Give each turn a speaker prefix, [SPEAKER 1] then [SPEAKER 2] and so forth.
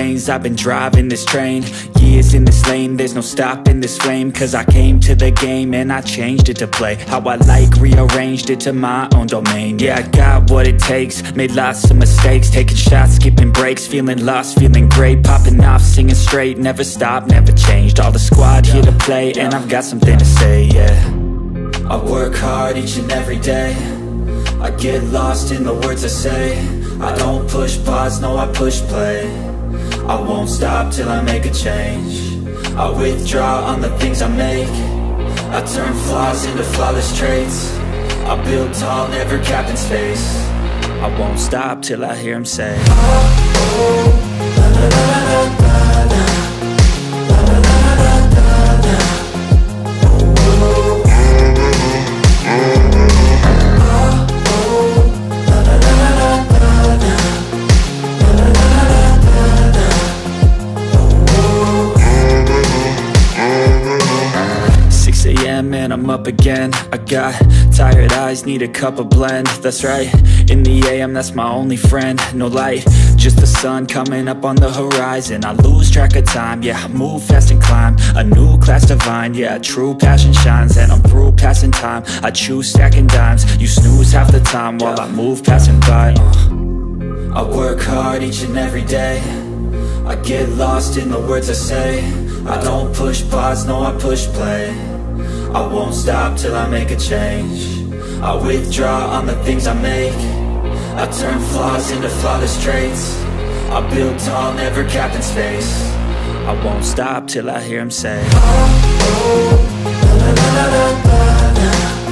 [SPEAKER 1] lanes, I've been driving this train. Years in this lane, there's no stopping this flame. Cause I came to the game and I changed it to play how I like, rearranged it to my own domain. Yeah, I got what it takes, made lots of mistakes, taking shots, skipping breaks, feeling lost, feeling great, popping off, singing straight, never stopped, never changed. All the squad here to play, and I've got something to say, yeah. I work hard each and every day, I get lost in the words I say. I don't push pause, no I push play. I won't stop till I make a change. I withdraw on the things I make. I turn flaws into flawless traits. I build tall, never capped in space. I won't stop till I hear him say, oh, oh, la, la, la, la, la, la. And I'm up again. I got tired eyes, need a cup of blend. That's right, in the AM, that's my only friend. No light, just the sun coming up on the horizon. I lose track of time, yeah, I move fast and climb a new class divine, yeah, true passion shines. And I'm through passing time, I choose stacking dimes. You snooze half the time while I move passing by. I work hard each and every day, I get lost in the words I say. I don't push pause, no I push play. I won't stop till I make a change. I withdraw on the things I make. I turn flaws into flawless traits. I build tall, never capped in space. I won't stop till I hear him say, oh, oh, la, la, la, la, la, la.